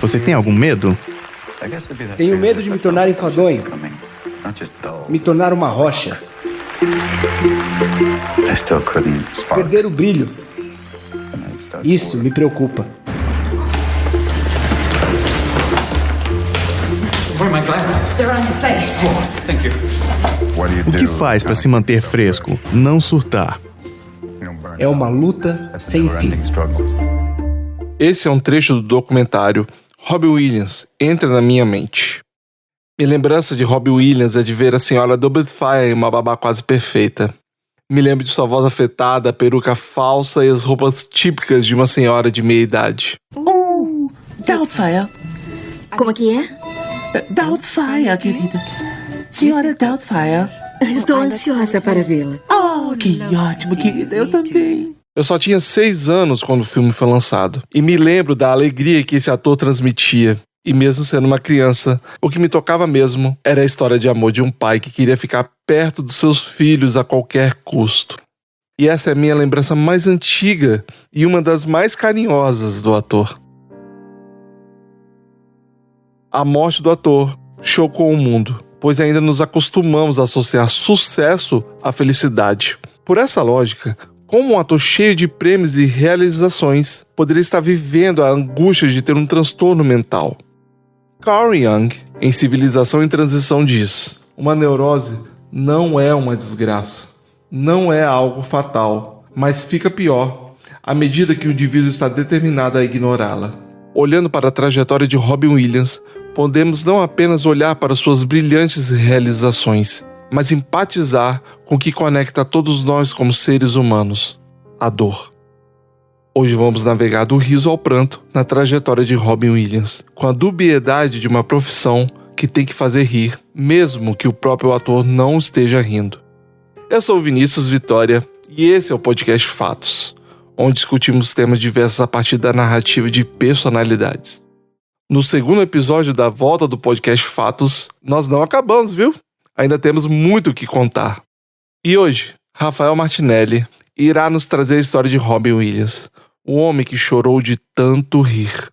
Você tem algum medo? Tenho medo de me tornar enfadonho, me tornar uma rocha, perder o brilho. Isso me preocupa. O que faz para se manter fresco, não surtar? É uma luta sem fim. Esse é um trecho do documentário Robbie Williams, Entra na Minha Mente. Minha lembrança de Robbie Williams é de ver a senhora Doubtfire em uma babá quase perfeita. Me lembro de sua voz afetada, a peruca falsa e as roupas típicas de uma senhora de meia idade. Doubtfire. Como é que é? Doubtfire, querida. Senhora Doubtfire. Estou ansiosa para vê-la. Oh, que ótimo, querida. Eu também. Eu só tinha 6 anos quando o filme foi lançado. E me lembro da alegria que esse ator transmitia. E mesmo sendo uma criança, o que me tocava mesmo era a história de amor de um pai que queria ficar perto dos seus filhos a qualquer custo. E essa é a minha lembrança mais antiga e uma das mais carinhosas do ator. A morte do ator chocou o mundo, pois ainda nos acostumamos a associar sucesso à felicidade. Por essa lógica, como um ator cheio de prêmios e realizações poderia estar vivendo a angústia de ter um transtorno mental? Carl Jung, em Civilização em Transição, diz: uma neurose não é uma desgraça, não é algo fatal, mas fica pior à medida que o indivíduo está determinado a ignorá-la. Olhando para a trajetória de Robin Williams, podemos não apenas olhar para suas brilhantes realizações, mas empatizar com o que conecta a todos nós como seres humanos: a dor. Hoje vamos navegar do riso ao pranto na trajetória de Robin Williams, com a dubiedade de uma profissão que tem que fazer rir, mesmo que o próprio ator não esteja rindo. Eu sou o Vinícius Vitória e esse é o podcast Fatos, onde discutimos temas diversos a partir da narrativa de personalidades. No segundo episódio da volta do podcast Fatos, nós não acabamos, viu? Ainda temos muito o que contar. E hoje, Rafael Martinelli irá nos trazer a história de Robin Williams, o homem que chorou de tanto rir.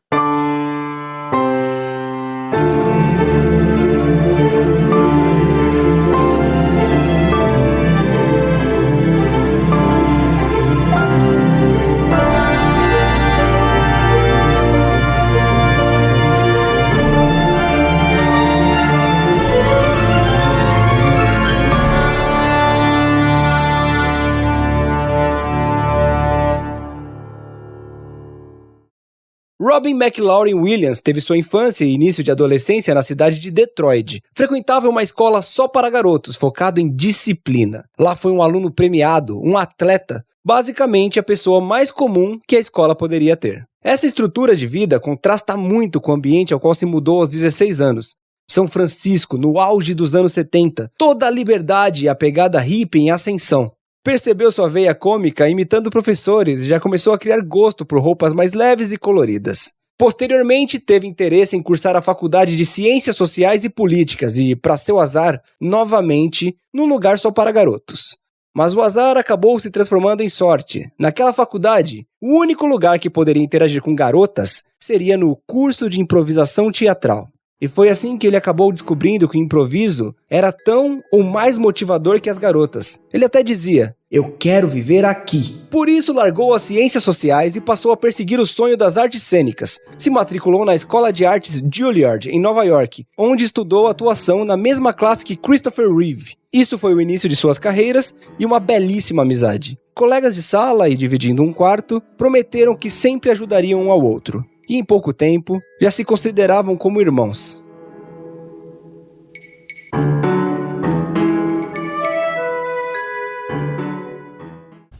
Robin McLaurin Williams teve sua infância e início de adolescência na cidade de Detroit. Frequentava uma escola só para garotos, focado em disciplina. Lá foi um aluno premiado, um atleta, basicamente a pessoa mais comum que a escola poderia ter. Essa estrutura de vida contrasta muito com o ambiente ao qual se mudou aos 16 anos. São Francisco, no auge dos anos 70, toda a liberdade e a pegada hippie em ascensão. Percebeu sua veia cômica imitando professores e já começou a criar gosto por roupas mais leves e coloridas. Posteriormente, teve interesse em cursar a faculdade de Ciências Sociais e Políticas e, para seu azar, novamente, num lugar só para garotos. Mas o azar acabou se transformando em sorte. Naquela faculdade, o único lugar que poderia interagir com garotas seria no curso de improvisação teatral. E foi assim que ele acabou descobrindo que o improviso era tão ou mais motivador que as garotas. Ele até dizia: eu quero viver aqui. Por isso largou as ciências sociais e passou a perseguir o sonho das artes cênicas. Se matriculou na Escola de Artes Juilliard, em Nova York, onde estudou atuação na mesma classe que Christopher Reeve. Isso foi o início de suas carreiras e uma belíssima amizade. Colegas de sala e dividindo um quarto, prometeram que sempre ajudariam um ao outro. E em pouco tempo, já se consideravam como irmãos.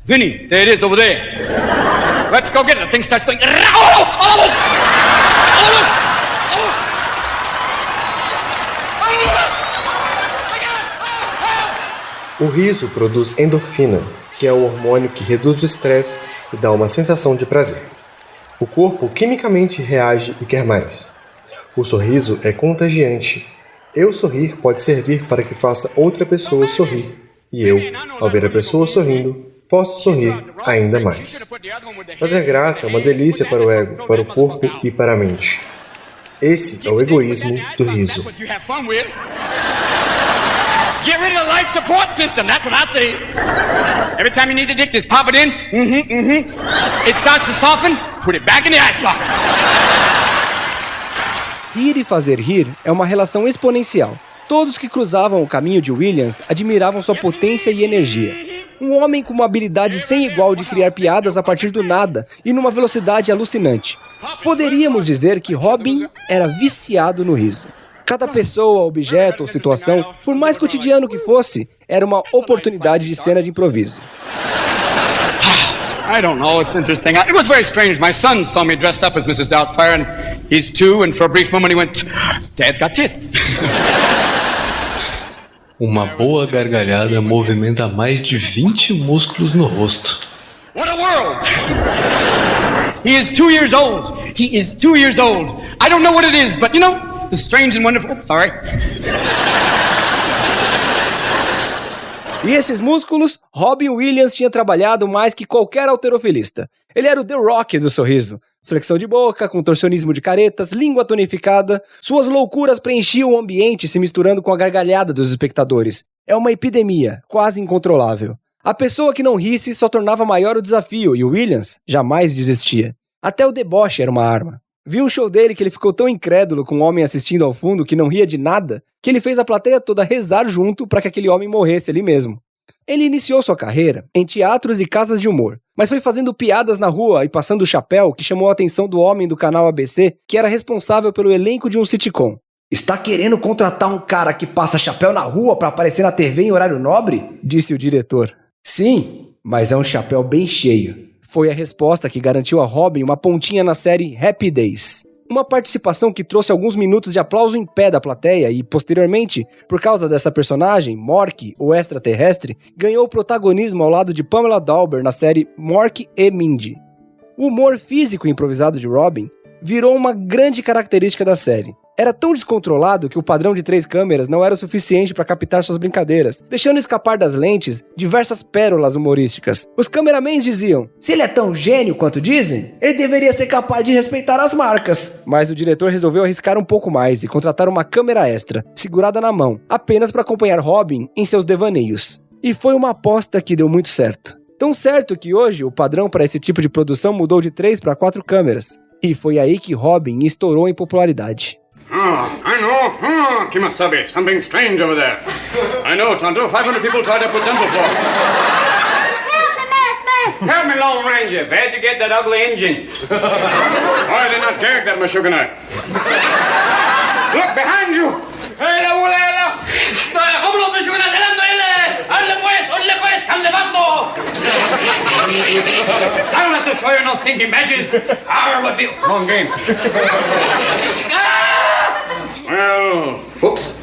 Vinny, there it is over there. Let's go get it. The thing starts going. O riso produz endorfina, que é o hormônio que reduz o estresse e dá uma sensação de prazer. O corpo quimicamente reage e quer mais. O sorriso é contagiante. Eu sorrir pode servir para que faça outra pessoa sorrir. E eu, ao ver a pessoa sorrindo, posso sorrir ainda mais. Fazer graça é uma delícia para o ego, para o corpo e para a mente. Esse é o egoísmo do riso. Get rid of the life support system, that's what I say. Every time you need a dick, just pop it in. It starts to soften, put it back in the icebox. Rir e fazer rir é uma relação exponencial. Todos que cruzavam o caminho de Williams admiravam sua potência e energia. Um homem com uma habilidade sem igual de criar piadas a partir do nada e numa velocidade alucinante. Poderíamos dizer que Robin era viciado no riso. Cada pessoa, objeto ou situação, por mais cotidiano que fosse, era uma oportunidade de cena de improviso. I don't know, it's interesting. It was very strange. My son saw me dressed up as Mrs. Doubtfire, and he's 2, and for a brief moment he went, Dad's got tits. Uma boa gargalhada movimenta mais de 20 músculos no rosto. What a world! He is 2 years old. He is 2 years old. I don't know what it is, but you know, the strange and wonderful... Oh, sorry. E esses músculos, Robin Williams tinha trabalhado mais que qualquer halterofilista. Ele era o The Rock do sorriso. Flexão de boca, contorcionismo de caretas, língua tonificada. Suas loucuras preenchiam o ambiente, se misturando com a gargalhada dos espectadores. É uma epidemia, quase incontrolável. A pessoa que não risse só tornava maior o desafio, e o Williams jamais desistia. Até o deboche era uma arma. Vi um show dele que ele ficou tão incrédulo com um homem assistindo ao fundo que não ria de nada, que ele fez a plateia toda rezar junto para que aquele homem morresse ali mesmo. Ele iniciou sua carreira em teatros e casas de humor, mas foi fazendo piadas na rua e passando o chapéu que chamou a atenção do homem do canal ABC, que era responsável pelo elenco de um sitcom. "Está querendo contratar um cara que passa chapéu na rua para aparecer na TV em horário nobre?" disse o diretor. "Sim, mas é um chapéu bem cheio." Foi a resposta que garantiu a Robin uma pontinha na série Happy Days. Uma participação que trouxe alguns minutos de aplauso em pé da plateia e, posteriormente, por causa dessa personagem, Mork, o extraterrestre, ganhou protagonismo ao lado de Pamela Dauber na série Mork e Mindy. O humor físico improvisado de Robin virou uma grande característica da série. Era tão descontrolado que o padrão de 3 câmeras não era o suficiente para captar suas brincadeiras, deixando escapar das lentes diversas pérolas humorísticas. Os cameramans diziam: "Se ele é tão gênio quanto dizem, ele deveria ser capaz de respeitar as marcas." Mas o diretor resolveu arriscar um pouco mais e contratar uma câmera extra, segurada na mão, apenas para acompanhar Robin em seus devaneios. E foi uma aposta que deu muito certo. Tão certo que hoje o padrão para esse tipo de produção mudou de 3 para 4 câmeras. E foi aí que Robin estourou em popularidade. I know. Kimasabi, something strange over there. I know, Tonto. 500 people tied up with dental floss. Help me, Master! Help me, Lone Ranger. Where'd you get that ugly engine? Why are they not dead, that Meshuggah? Look behind you! Hey, la bulela! ¡Vámonos, Meshuggah! ¡Delando, ele! ¡Hazle pues! ¡Calevando! I don't have to show you no stinking badges. Arr, would be... Wrong game. Well, whoops.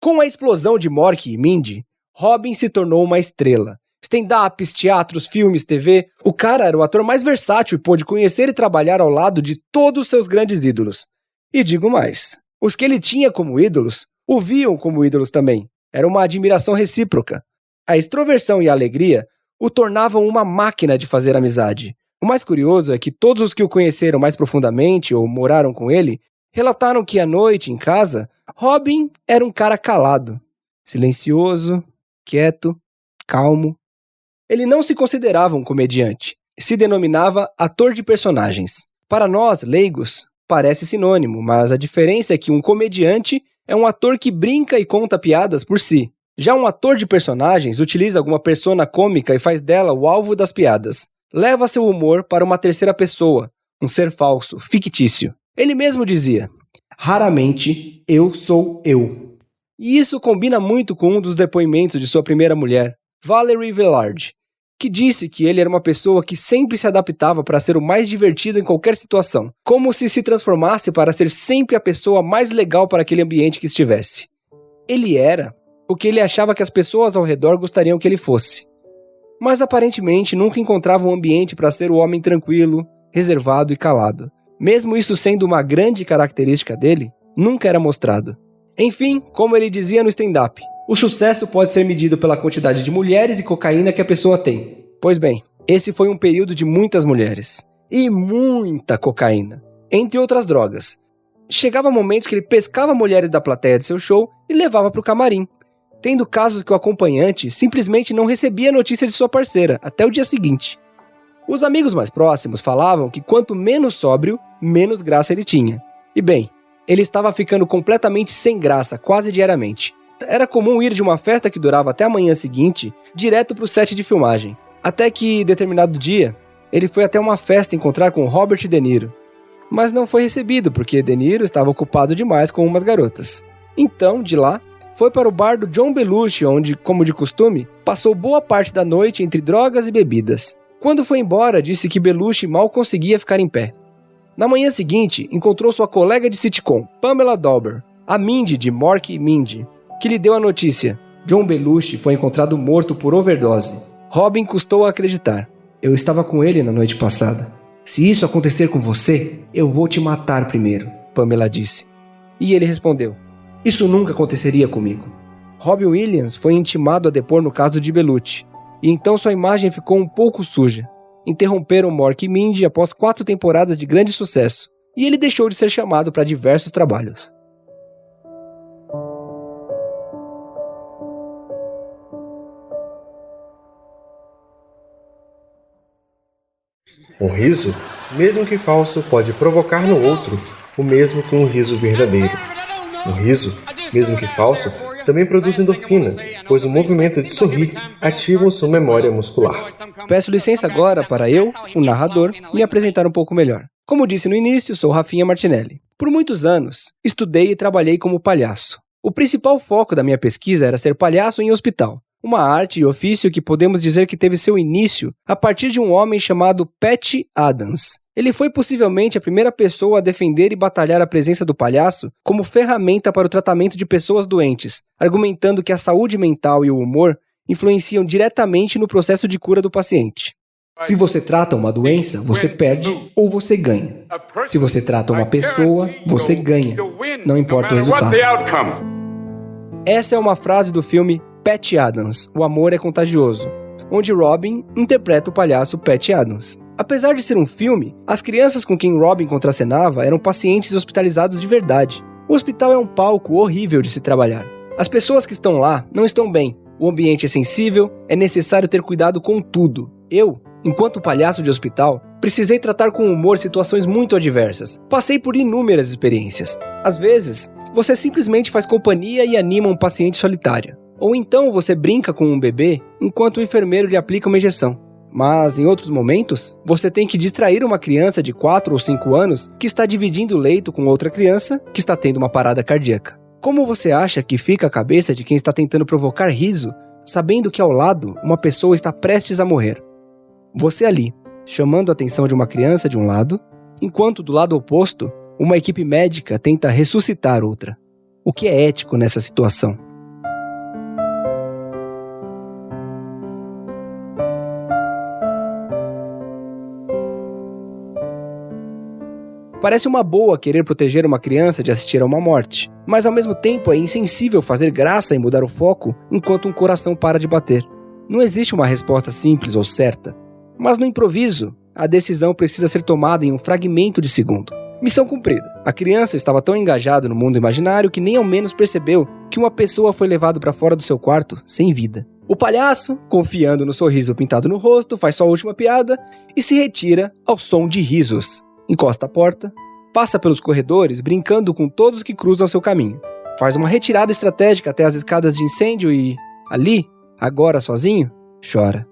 Com a explosão de Mork e Mindy, Robin se tornou uma estrela. Stand-ups, teatros, filmes, TV, o cara era o ator mais versátil e pôde conhecer e trabalhar ao lado de todos os seus grandes ídolos. E digo mais, os que ele tinha como ídolos, o viam como ídolos também. Era uma admiração recíproca. A extroversão e a alegria o tornavam uma máquina de fazer amizade. O mais curioso é que todos os que o conheceram mais profundamente ou moraram com ele, relataram que à noite, em casa, Robin era um cara calado, silencioso, quieto, calmo. Ele não se considerava um comediante, se denominava ator de personagens. Para nós, leigos, parece sinônimo, mas a diferença é que um comediante é um ator que brinca e conta piadas por si. Já um ator de personagens utiliza alguma persona cômica e faz dela o alvo das piadas. Leva seu humor para uma terceira pessoa, um ser falso, fictício. Ele mesmo dizia: "Raramente eu sou eu." E isso combina muito com um dos depoimentos de sua primeira mulher, Valerie Villard, que disse que ele era uma pessoa que sempre se adaptava para ser o mais divertido em qualquer situação, como se transformasse para ser sempre a pessoa mais legal para aquele ambiente que estivesse. Ele era o que ele achava que as pessoas ao redor gostariam que ele fosse. Mas aparentemente nunca encontrava um ambiente para ser o homem tranquilo, reservado e calado. Mesmo isso sendo uma grande característica dele, nunca era mostrado. Enfim, como ele dizia no stand-up, O sucesso pode ser medido pela quantidade de mulheres e cocaína que a pessoa tem. Pois bem, esse foi um período de muitas mulheres. E muita cocaína, entre outras drogas. Chegava momentos que ele pescava mulheres da plateia de seu show e levava para o camarim, tendo casos que o acompanhante simplesmente não recebia notícia de sua parceira até o dia seguinte. Os amigos mais próximos falavam que quanto menos sóbrio, menos graça ele tinha. E bem, ele estava ficando completamente sem graça quase diariamente. Era comum ir de uma festa que durava até a manhã seguinte, direto para o set de filmagem. Até que, determinado dia, ele foi até uma festa encontrar com Robert De Niro. Mas não foi recebido, porque De Niro estava ocupado demais com umas garotas. Então, de lá, foi para o bar do John Belushi, onde, como de costume, passou boa parte da noite entre drogas e bebidas. Quando foi embora, disse que Belushi mal conseguia ficar em pé. Na manhã seguinte, encontrou sua colega de sitcom, Pamela Dauber, a Mindy de Mork e Mindy, que lhe deu a notícia. John Belushi foi encontrado morto por overdose. Robin custou a acreditar. Eu estava com ele na noite passada. Se isso acontecer com você, eu vou te matar primeiro, Pamela disse. E ele respondeu, isso nunca aconteceria comigo. Robin Williams foi intimado a depor no caso de Belushi, e então sua imagem ficou um pouco suja. Interromperam Mork e Mindy após 4 temporadas de grande sucesso, e ele deixou de ser chamado para diversos trabalhos. Um riso, mesmo que falso, pode provocar no outro o mesmo que um riso verdadeiro. Um riso, mesmo que falso, também produz endorfina, pois o movimento de sorrir ativa sua memória muscular. Peço licença agora para eu, o narrador, me apresentar um pouco melhor. Como disse no início, sou Rafinha Martinelli. Por muitos anos, estudei e trabalhei como palhaço. O principal foco da minha pesquisa era ser palhaço em hospital. Uma arte e ofício que podemos dizer que teve seu início a partir de um homem chamado Patch Adams. Ele foi possivelmente a primeira pessoa a defender e batalhar a presença do palhaço como ferramenta para o tratamento de pessoas doentes, argumentando que a saúde mental e o humor influenciam diretamente no processo de cura do paciente. Se você trata uma doença, você perde ou você ganha. Se você trata uma pessoa, você ganha. Não importa o resultado. Essa é uma frase do filme Patch Adams, O Amor é Contagioso, onde Robin interpreta o palhaço Patch Adams. Apesar de ser um filme, as crianças com quem Robin contracenava eram pacientes hospitalizados de verdade. O hospital é um palco horrível de se trabalhar. As pessoas que estão lá não estão bem, o ambiente é sensível, é necessário ter cuidado com tudo. Eu, enquanto palhaço de hospital, precisei tratar com humor situações muito adversas. Passei por inúmeras experiências. Às vezes, você simplesmente faz companhia e anima um paciente solitário. Ou então você brinca com um bebê enquanto o enfermeiro lhe aplica uma injeção. Mas, em outros momentos, você tem que distrair uma criança de 4 ou 5 anos que está dividindo o leito com outra criança que está tendo uma parada cardíaca. Como você acha que fica a cabeça de quem está tentando provocar riso, sabendo que ao lado uma pessoa está prestes a morrer? Você ali, chamando a atenção de uma criança de um lado, enquanto do lado oposto, uma equipe médica tenta ressuscitar outra. O que é ético nessa situação? Parece uma boa querer proteger uma criança de assistir a uma morte, mas ao mesmo tempo é insensível fazer graça e mudar o foco enquanto um coração para de bater. Não existe uma resposta simples ou certa, mas no improviso, a decisão precisa ser tomada em um fragmento de segundo. Missão cumprida. A criança estava tão engajada no mundo imaginário que nem ao menos percebeu que uma pessoa foi levada para fora do seu quarto sem vida. O palhaço, confiando no sorriso pintado no rosto, faz sua última piada e se retira ao som de risos. Encosta a porta, passa pelos corredores brincando com todos que cruzam seu caminho. Faz uma retirada estratégica até as escadas de incêndio e, ali, agora sozinho, chora.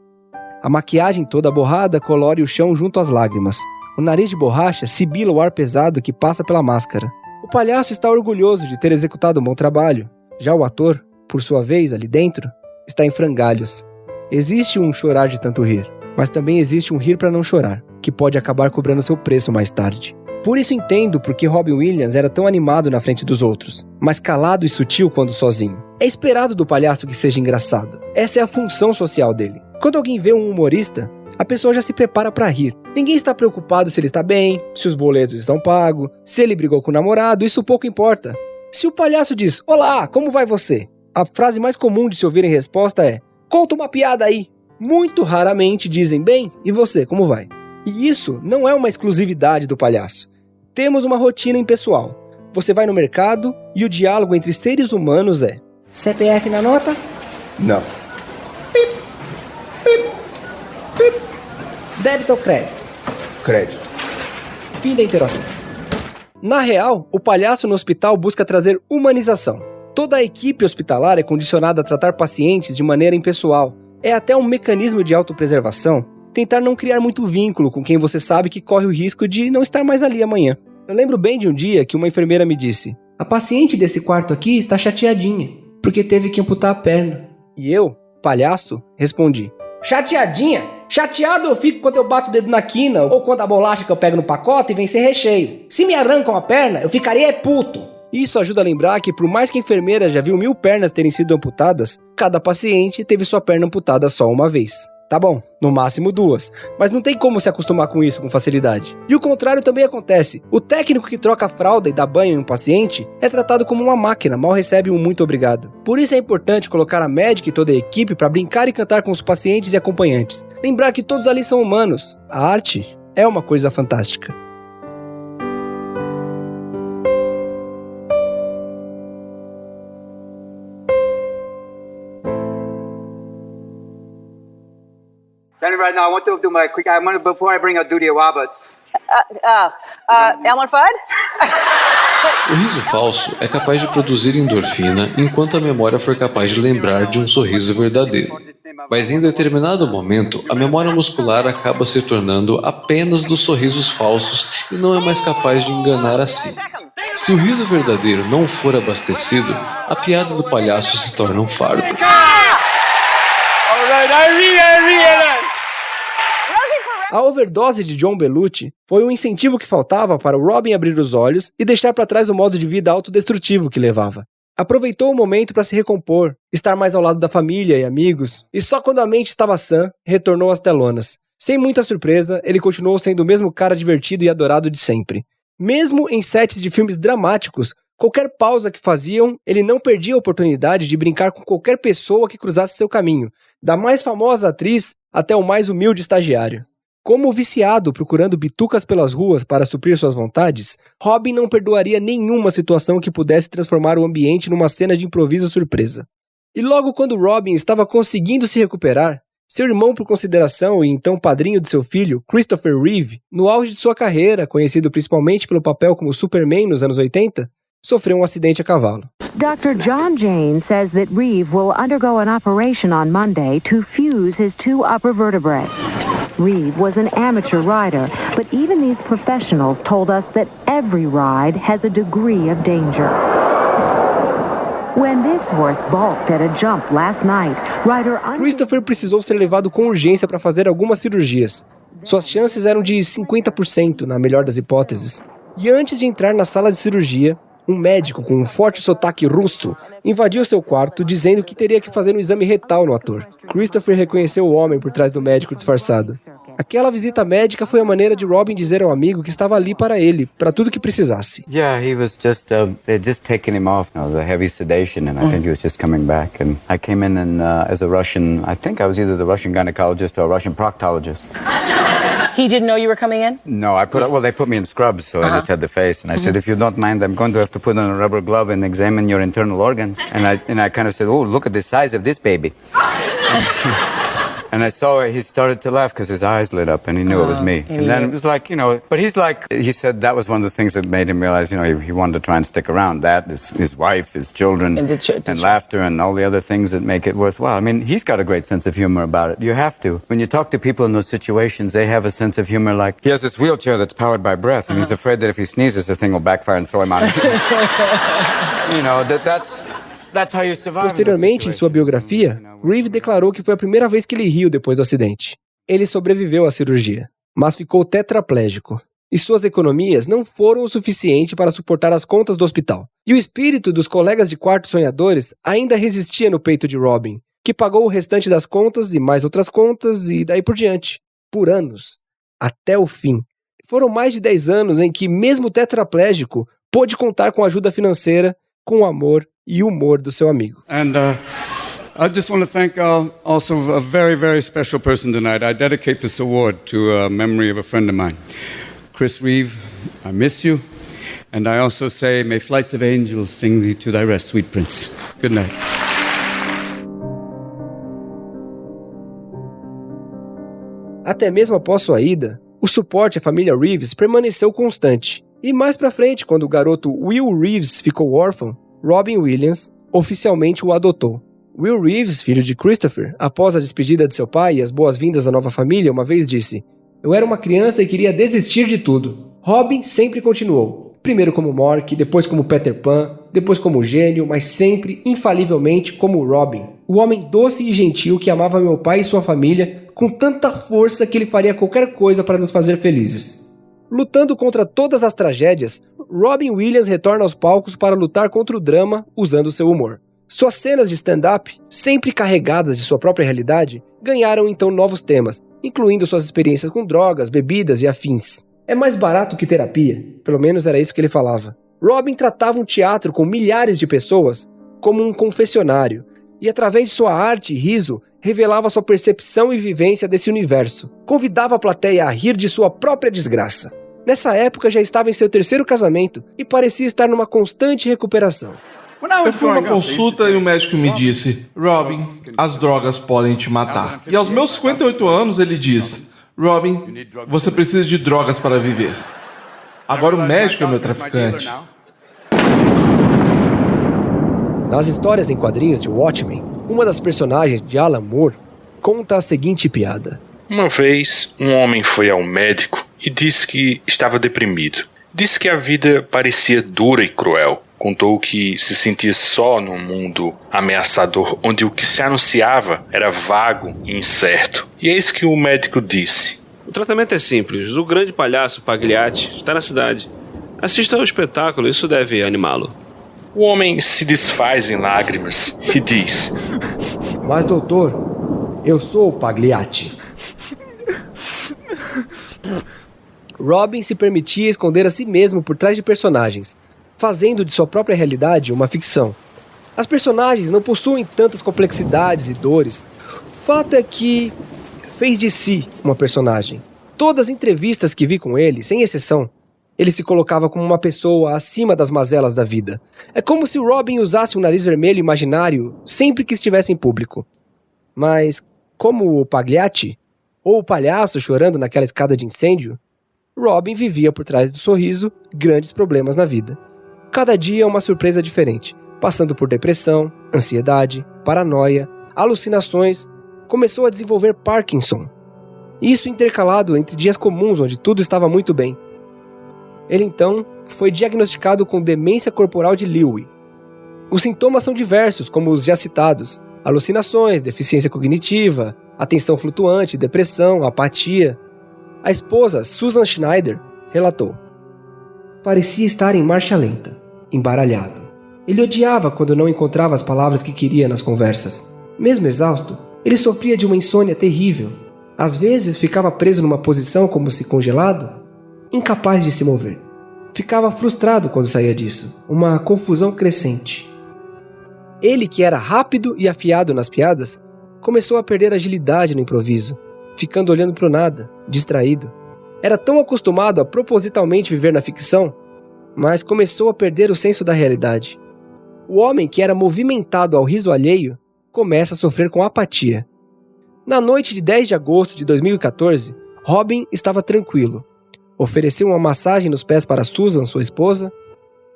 A maquiagem toda borrada colore o chão junto às lágrimas. O nariz de borracha sibila o ar pesado que passa pela máscara. O palhaço está orgulhoso de ter executado um bom trabalho. Já o ator, por sua vez, ali dentro, está em frangalhos. Existe um chorar de tanto rir, mas também existe um rir para não chorar, que pode acabar cobrando seu preço mais tarde. Por isso entendo por que Robin Williams era tão animado na frente dos outros, mas calado e sutil quando sozinho. É esperado do palhaço que seja engraçado. Essa é a função social dele. Quando alguém vê um humorista, a pessoa já se prepara para rir. Ninguém está preocupado se ele está bem, se os boletos estão pagos, se ele brigou com o namorado, isso pouco importa. Se o palhaço diz, olá, como vai você? A frase mais comum de se ouvir em resposta é: conta uma piada aí. Muito raramente dizem: bem, e você, como vai? E isso não é uma exclusividade do palhaço. Temos uma rotina impessoal. Você vai no mercado e o diálogo entre seres humanos é: CPF na nota? Não. Pip, pip, pip. Débito ou crédito? Crédito. Fim da interação. Na real, o palhaço no hospital busca trazer humanização. Toda a equipe hospitalar é condicionada a tratar pacientes de maneira impessoal. É até um mecanismo de autopreservação tentar não criar muito vínculo com quem você sabe que corre o risco de não estar mais ali amanhã. Eu lembro bem de um dia que uma enfermeira me disse: a paciente desse quarto aqui está chateadinha, porque teve que amputar a perna. E eu, palhaço, respondi: chateadinha? Chateado eu fico quando eu bato o dedo na quina ou quando a bolacha que eu pego no pacote vem sem recheio. Se me arrancam a perna, eu ficaria puto. Isso ajuda a lembrar que por mais que a enfermeira já viu 1000 pernas terem sido amputadas, cada paciente teve sua perna amputada só uma vez. Tá bom, no máximo 2, mas não tem como se acostumar com isso com facilidade. E o contrário também acontece. O técnico que troca a fralda e dá banho em um paciente é tratado como uma máquina, mal recebe um muito obrigado. Por isso é importante colocar a médica e toda a equipe para brincar e cantar com os pacientes e acompanhantes. Lembrar que todos ali são humanos. A arte é uma coisa fantástica. Right now, I want to do my quick. Before I bring out Duty Roberts. Elmer Fudd? O riso falso é capaz de produzir endorfina enquanto a memória for capaz de lembrar de um sorriso verdadeiro. Mas em determinado momento, a memória muscular acaba se tornando apenas dos sorrisos falsos e não é mais capaz de enganar a si. Se o riso verdadeiro não for abastecido, a piada do palhaço se torna um fardo. A overdose de John Belushi foi um incentivo que faltava para o Robin abrir os olhos e deixar para trás o modo de vida autodestrutivo que levava. Aproveitou o momento para se recompor, estar mais ao lado da família e amigos, e só quando a mente estava sã, retornou às telonas. Sem muita surpresa, ele continuou sendo o mesmo cara divertido e adorado de sempre. Mesmo em sets de filmes dramáticos, qualquer pausa que faziam, ele não perdia a oportunidade de brincar com qualquer pessoa que cruzasse seu caminho, da mais famosa atriz até o mais humilde estagiário. Como viciado procurando bitucas pelas ruas para suprir suas vontades, Robin não perdoaria nenhuma situação que pudesse transformar o ambiente numa cena de improviso surpresa. E logo quando Robin estava conseguindo se recuperar, seu irmão por consideração e então padrinho de seu filho, Christopher Reeve, no auge de sua carreira, conhecido principalmente pelo papel como Superman nos anos 80, sofreu um acidente a cavalo. Dr. John Jane says that Reeve will undergo an operation on Monday to fuse his 2 upper vertebrae. Reeve was an amateur rider, but even these professionals told us that every ride has a degree of danger. When this horse balked at a jump last night, Christopher precisou ser levado com urgência para fazer algumas cirurgias. Suas chances eram de 50%, na melhor das hipóteses. E antes de entrar na sala de cirurgia, um médico com um forte sotaque russo invadiu seu quarto dizendo que teria que fazer um exame retal no ator. Christopher reconheceu o homem por trás do médico disfarçado. Aquela visita médica foi a maneira de Robin dizer ao amigo que estava ali para ele, para tudo que precisasse. Yeah, he was they'd just taken him off, the heavy sedation, and I think he was just coming back. And I came in and as a Russian, I think I was either the Russian gynecologist or a Russian proctologist. He didn't know you were coming in? No, they put me in scrubs, so I just had the face. And I said, if you don't mind, I'm going to have to put on a rubber glove and examine your internal organs. And I kind of said, oh, look at the size of this baby. And I saw he started to laugh because his eyes lit up and he knew it was me. And then it was like, but he said that was one of the things that made him realize, he wanted to try and stick around. That, his wife, his children, and laughter and all the other things that make it worthwhile. I mean, he's got a great sense of humor about it. You have to. When you talk to people in those situations, they have a sense of humor like, he has this wheelchair that's powered by breath and he's afraid that if he sneezes, the thing will backfire and throw him out. Posteriormente, em sua biografia, Reeve declarou que foi a primeira vez que ele riu depois do acidente. Ele sobreviveu à cirurgia, mas ficou tetraplégico. E suas economias não foram o suficiente para suportar as contas do hospital. E o espírito dos colegas de quarto sonhadores ainda resistia no peito de Robin, que pagou o restante das contas e mais outras contas e daí por diante. Por anos. Até o fim. Foram mais de 10 anos em que, mesmo tetraplégico, pôde contar com ajuda financeira, com amor e humor do seu amigo. And I just want to thank also a very, very special person tonight. I dedicate this award to a memory of a friend of mine. Chris Reeve, I miss you. And I also say, may flights of angels sing thee to thy rest, sweet prince. Good night. Até mesmo após sua ida, o suporte à família Reeves permaneceu constante. E mais pra frente, quando o garoto Will Reeves ficou órfão, Robin Williams oficialmente o adotou. Will Reeves, filho de Christopher, após a despedida de seu pai e as boas-vindas à nova família, uma vez disse: "Eu era uma criança e queria desistir de tudo." Robin sempre continuou. Primeiro como Mork, depois como Peter Pan, depois como gênio, mas sempre, infalivelmente, como Robin. O homem doce e gentil que amava meu pai e sua família com tanta força que ele faria qualquer coisa para nos fazer felizes. Lutando contra todas as tragédias, Robin Williams retorna aos palcos para lutar contra o drama usando seu humor. Suas cenas de stand-up, sempre carregadas de sua própria realidade, ganharam então novos temas, incluindo suas experiências com drogas, bebidas e afins. É mais barato que terapia, pelo menos era isso que ele falava. Robin tratava um teatro com milhares de pessoas como um confessionário, e através de sua arte e riso, revelava sua percepção e vivência desse universo. Convidava a plateia a rir de sua própria desgraça. Nessa época já estava em seu terceiro casamento e parecia estar numa constante recuperação. Eu fui a uma consulta e o médico me disse: Robin, as drogas podem te matar. E aos meus 58 anos ele disse: Robin, você precisa de drogas para viver. Agora o médico é meu traficante. Nas histórias em quadrinhos de Watchmen, uma das personagens de Alan Moore conta a seguinte piada. Uma vez, um homem foi ao médico e disse que estava deprimido. Disse que a vida parecia dura e cruel. Contou que se sentia só num mundo ameaçador, onde o que se anunciava era vago e incerto. E é isso que o médico disse. O tratamento é simples. O grande palhaço Pagliatti está na cidade. Assista ao espetáculo, isso deve animá-lo. O homem se desfaz em lágrimas e diz: Mas doutor, eu sou o Pagliatti. Robin se permitia esconder a si mesmo por trás de personagens, fazendo de sua própria realidade uma ficção. As personagens não possuem tantas complexidades e dores. O fato é que fez de si uma personagem. Todas as entrevistas que vi com ele, sem exceção, ele se colocava como uma pessoa acima das mazelas da vida. É como se Robin usasse um nariz vermelho imaginário sempre que estivesse em público. Mas, como o Pagliatti, ou o palhaço chorando naquela escada de incêndio, Robin vivia por trás do sorriso grandes problemas na vida. Cada dia uma surpresa diferente, passando por depressão, ansiedade, paranoia, alucinações, começou a desenvolver Parkinson. Isso intercalado entre dias comuns onde tudo estava muito bem. Ele então foi diagnosticado com demência corporal de Lewy. Os sintomas são diversos, como os já citados: alucinações, deficiência cognitiva, atenção flutuante, depressão, apatia. A esposa, Susan Schneider, relatou: parecia estar em marcha lenta, embaralhado. Ele odiava quando não encontrava as palavras que queria nas conversas. Mesmo exausto, ele sofria de uma insônia terrível. Às vezes ficava preso numa posição como se congelado, incapaz de se mover. Ficava frustrado quando saía disso, uma confusão crescente. Ele, que era rápido e afiado nas piadas, começou a perder agilidade no improviso, ficando olhando para o nada, distraído. Era tão acostumado a propositalmente viver na ficção, mas começou a perder o senso da realidade. O homem que era movimentado ao riso alheio começa a sofrer com apatia. Na noite de 10 de agosto de 2014, Robin estava tranquilo. Ofereceu uma massagem nos pés para Susan, sua esposa.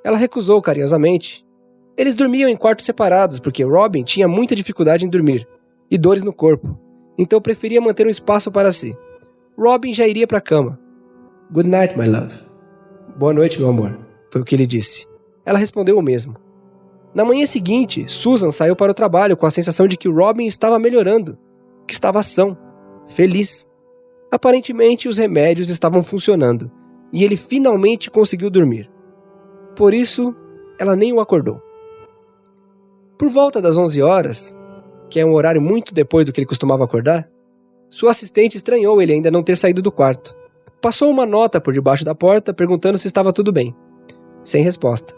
Ela recusou carinhosamente. Eles dormiam em quartos separados porque Robin tinha muita dificuldade em dormir e dores no corpo, então preferia manter um espaço para si. Robin já iria para a cama. Good night, my love. Boa noite, meu amor, foi o que ele disse. Ela respondeu o mesmo. Na manhã seguinte, Susan saiu para o trabalho com a sensação de que Robin estava melhorando, que estava são, feliz. Aparentemente, os remédios estavam funcionando, e ele finalmente conseguiu dormir. Por isso, ela nem o acordou. Por volta das 11 horas, que é um horário muito depois do que ele costumava acordar, sua assistente estranhou ele ainda não ter saído do quarto. Passou uma nota por debaixo da porta perguntando se estava tudo bem. Sem resposta.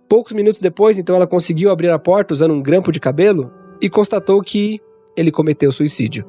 Poucos minutos depois, então, ela conseguiu abrir a porta usando um grampo de cabelo e constatou que ele cometeu suicídio.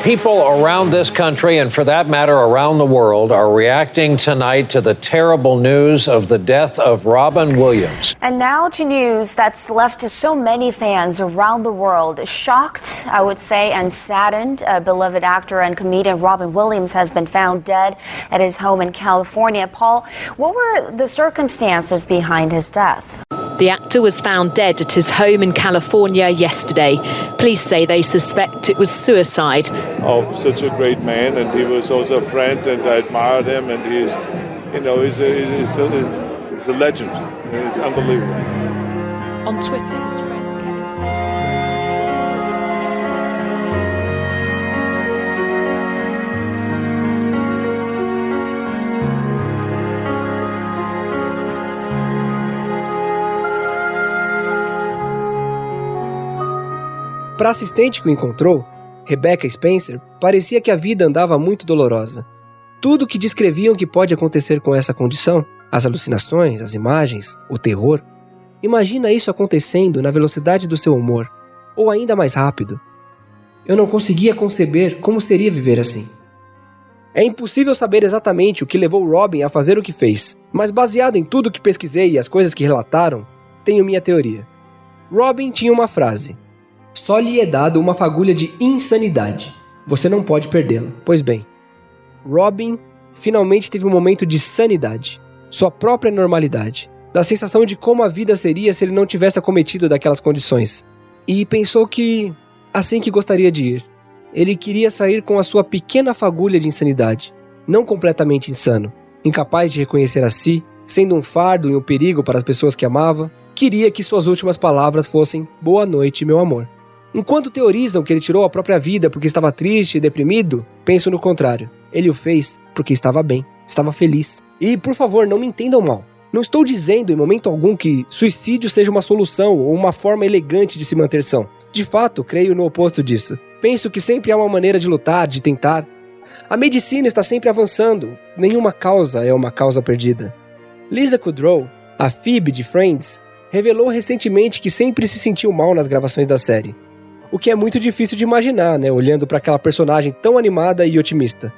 People around this country, and for that matter, around the world, are reacting tonight to the terrible news of the death of Robin Williams. And now to news that's left so many fans around the world shocked, I would say, and saddened. Beloved actor and comedian Robin Williams has been found dead at his home in California. Paul, what were the circumstances behind his death? The actor was found dead at his home in California yesterday. Police say they suspect it was suicide. Of such a great man, and he was also a friend, and I admired him, and he's a legend. It's unbelievable. On Twitter, his friend Kevin Spacey. Para a assistente que o encontrou, Rebecca Spencer, parecia que a vida andava muito dolorosa. Tudo que descreviam que pode acontecer com essa condição, as alucinações, as imagens, o terror, imagina isso acontecendo na velocidade do seu humor, ou ainda mais rápido. Eu não conseguia conceber como seria viver assim. É impossível saber exatamente o que levou Robin a fazer o que fez, mas baseado em tudo que pesquisei e as coisas que relataram, tenho minha teoria. Robin tinha uma frase: só lhe é dado uma fagulha de insanidade. Você não pode perdê-la. Pois bem, Robin finalmente teve um momento de sanidade, sua própria normalidade, da sensação de como a vida seria se ele não tivesse acometido daquelas condições. E pensou que, assim que gostaria de ir, ele queria sair com a sua pequena fagulha de insanidade, não completamente insano, incapaz de reconhecer a si, sendo um fardo e um perigo para as pessoas que amava. Queria que suas últimas palavras fossem "boa noite, meu amor". Enquanto teorizam que ele tirou a própria vida porque estava triste e deprimido, penso no contrário. Ele o fez porque estava bem, estava feliz. E, por favor, não me entendam mal. Não estou dizendo em momento algum que suicídio seja uma solução ou uma forma elegante de se manter são. De fato, creio no oposto disso. Penso que sempre há uma maneira de lutar, de tentar. A medicina está sempre avançando. Nenhuma causa é uma causa perdida. Lisa Kudrow, a Phoebe de Friends, revelou recentemente que sempre se sentiu mal nas gravações da série. O que é muito difícil de imaginar, né, olhando para aquela personagem tão animada e otimista.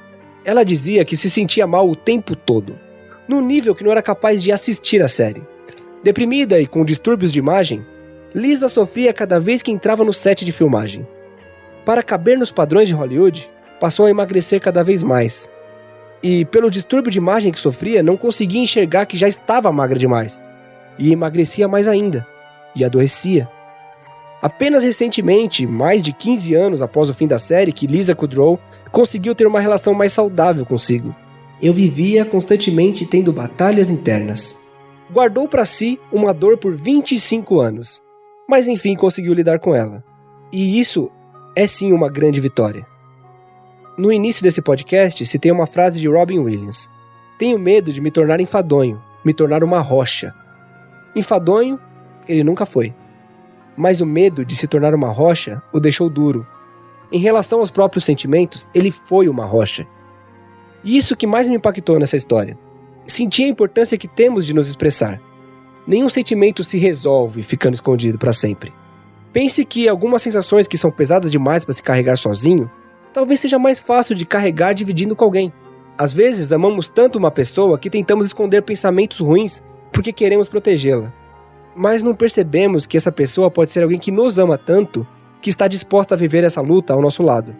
Ela dizia que se sentia mal o tempo todo, num nível que não era capaz de assistir a série. Deprimida e com distúrbios de imagem, Lisa sofria cada vez que entrava no set de filmagem. Para caber nos padrões de Hollywood, passou a emagrecer cada vez mais. E, pelo distúrbio de imagem que sofria, não conseguia enxergar que já estava magra demais. E emagrecia mais ainda. E adoecia. Apenas recentemente, mais de 15 anos após o fim da série, que Lisa Kudrow conseguiu ter uma relação mais saudável consigo. Eu vivia constantemente tendo batalhas internas. Guardou para si uma dor por 25 anos, mas enfim conseguiu lidar com ela. E isso é sim uma grande vitória. No início desse podcast, citei uma frase de Robin Williams: tenho medo de me tornar enfadonho, me tornar uma rocha. Enfadonho, ele nunca foi. Mas o medo de se tornar uma rocha o deixou duro. Em relação aos próprios sentimentos, ele foi uma rocha. E isso que mais me impactou nessa história. Senti a importância que temos de nos expressar. Nenhum sentimento se resolve ficando escondido para sempre. Pense que algumas sensações que são pesadas demais para se carregar sozinho, talvez seja mais fácil de carregar dividindo com alguém. Às vezes amamos tanto uma pessoa que tentamos esconder pensamentos ruins porque queremos protegê-la. Mas não percebemos que essa pessoa pode ser alguém que nos ama tanto que está disposta a viver essa luta ao nosso lado.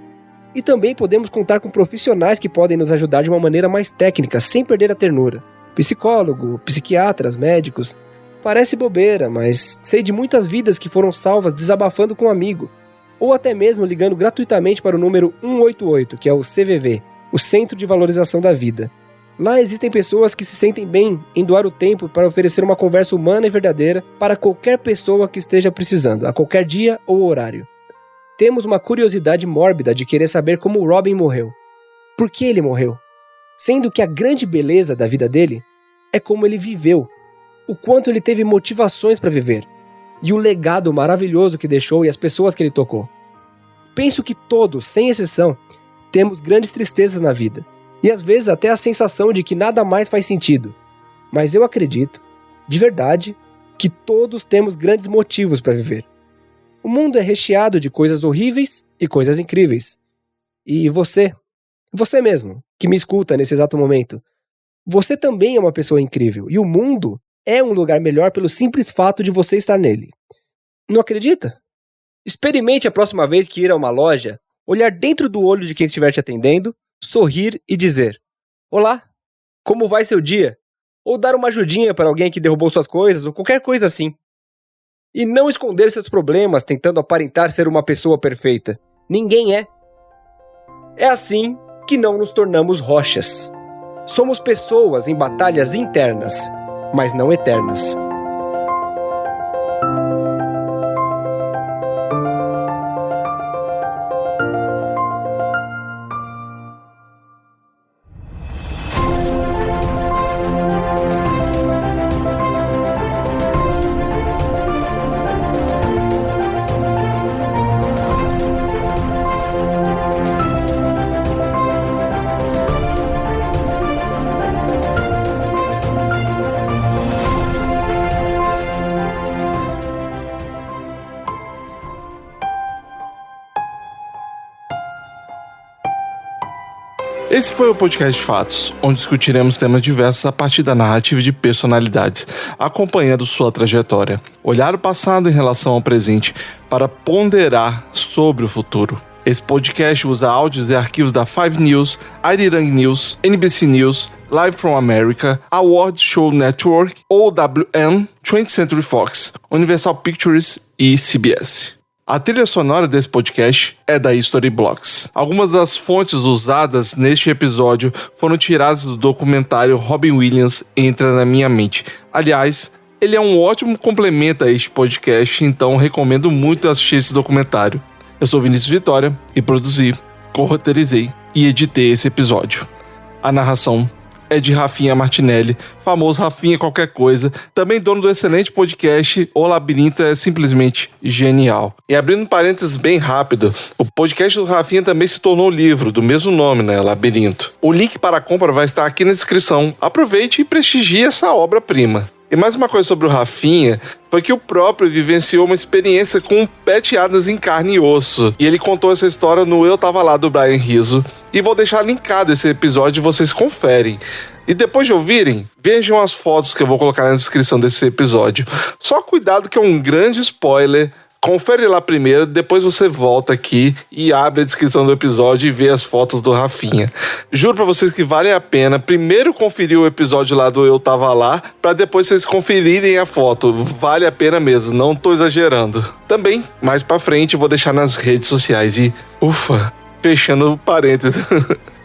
E também podemos contar com profissionais que podem nos ajudar de uma maneira mais técnica, sem perder a ternura. Psicólogo, psiquiatras, médicos. Parece bobeira, mas sei de muitas vidas que foram salvas desabafando com um amigo, ou até mesmo ligando gratuitamente para o número 188, que é o CVV, o Centro de Valorização da Vida. Lá existem pessoas que se sentem bem em doar o tempo para oferecer uma conversa humana e verdadeira para qualquer pessoa que esteja precisando, a qualquer dia ou horário. Temos uma curiosidade mórbida de querer saber como Robin morreu. Por que ele morreu? Sendo que a grande beleza da vida dele é como ele viveu, o quanto ele teve motivações para viver. e o legado maravilhoso que deixou e as pessoas que ele tocou. Penso que todos, sem exceção, temos grandes tristezas na vida, e às vezes até a sensação de que nada mais faz sentido. Mas eu acredito, de verdade, que todos temos grandes motivos para viver. O mundo é recheado de coisas horríveis e coisas incríveis. E você mesmo, que me escuta nesse exato momento, você também é uma pessoa incrível, e o mundo é um lugar melhor pelo simples fato de você estar nele. Não acredita? Experimente a próxima vez que ir a uma loja, olhar dentro do olho de quem estiver te atendendo, sorrir e dizer: "Olá, como vai seu dia?" Ou dar uma ajudinha para alguém que derrubou suas coisas, ou qualquer coisa assim. E não esconder seus problemas tentando aparentar ser uma pessoa perfeita. Ninguém é. É assim que não nos tornamos rochas. Somos pessoas em batalhas internas, mas não eternas. Esse foi o podcast Fatos, onde discutiremos temas diversos a partir da narrativa de personalidades, acompanhando sua trajetória. Olhar o passado em relação ao presente para ponderar sobre o futuro. Esse podcast usa áudios e arquivos da 5 News, Arirang News, NBC News, Live from America, Awards Show Network, OWN, 20th Century Fox, Universal Pictures e CBS. A trilha sonora desse podcast é da Storyblocks. Algumas das fontes usadas neste episódio foram tiradas do documentário Robin Williams Entra na Minha Mente. Aliás, ele é um ótimo complemento a este podcast, então recomendo muito assistir esse documentário. Eu sou Vinícius Vitória e produzi, corroteirizei e editei esse episódio. A narração é de Rafinha Martinelli, famoso Rafinha Qualquer Coisa, também dono do excelente podcast O Labirinto é simplesmente genial. E abrindo parênteses bem rápido, o podcast do Rafinha também se tornou livro, do mesmo nome, Labirinto. O link para a compra vai estar aqui na descrição. Aproveite e prestigie essa obra-prima. E mais uma coisa sobre o Rafinha, foi que o próprio vivenciou uma experiência com Pat Adams em carne e osso. E ele contou essa história no Eu Tava Lá, do Brian Rizzo. E vou deixar linkado esse episódio e vocês conferem. E depois de ouvirem, vejam as fotos que eu vou colocar na descrição desse episódio. Só cuidado que é um grande spoiler. Confere lá primeiro, depois você volta aqui e abre a descrição do episódio e vê as fotos do Rafinha. Juro pra vocês que vale a pena primeiro conferir o episódio lá do Eu Tava Lá, pra depois vocês conferirem a foto. Vale a pena mesmo, não tô exagerando. Também, mais pra frente, eu vou deixar nas redes sociais e... ufa, fechando parênteses.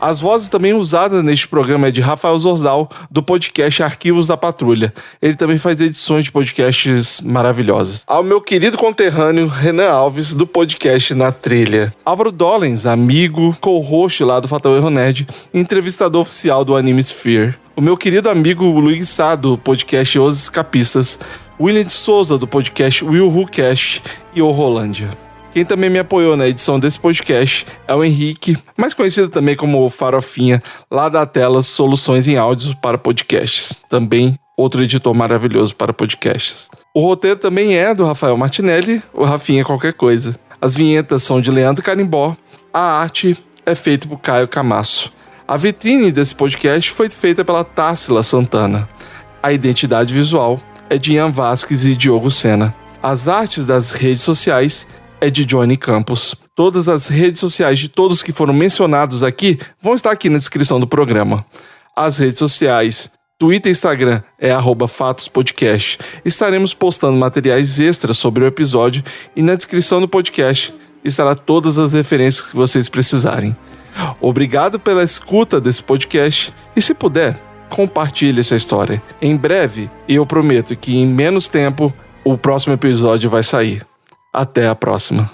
As vozes também usadas neste programa é de Rafael Zorzal, do podcast Arquivos da Patrulha. Ele também faz edições de podcasts maravilhosas. Ao meu querido conterrâneo Renan Alves, do podcast Na Trilha. Álvaro Dollens, amigo, co-host lá do Fatal Erro Nerd, entrevistador oficial do Anime Sphere. O meu querido amigo Luiz Sá, do podcast Os Escapistas. William de Souza, do podcast Will Who Cast e O Rolândia. Quem também me apoiou na edição desse podcast é o Henrique, mais conhecido também como o Farofinha, lá da Telas Soluções em Áudios para Podcasts. Também outro editor maravilhoso para podcasts. O roteiro também é do Rafael Martinelli, o Rafinha Qualquer Coisa. As vinhetas são de Leandro Carimbó, a arte é feita por Caio Camasso. A vitrine desse podcast foi feita pela Társila Santana. A identidade visual é de Ian Vasquez e Diogo Sena. As artes das redes sociais é de Johnny Campos. Todas as redes sociais de todos que foram mencionados aqui vão estar aqui na descrição do programa. As redes sociais, Twitter e Instagram é @fatospodcast. Estaremos postando materiais extras sobre o episódio e na descrição do podcast estará todas as referências que vocês precisarem. Obrigado pela escuta desse podcast e, se puder, compartilhe essa história. Em breve, eu prometo que em menos tempo o próximo episódio vai sair. Até a próxima.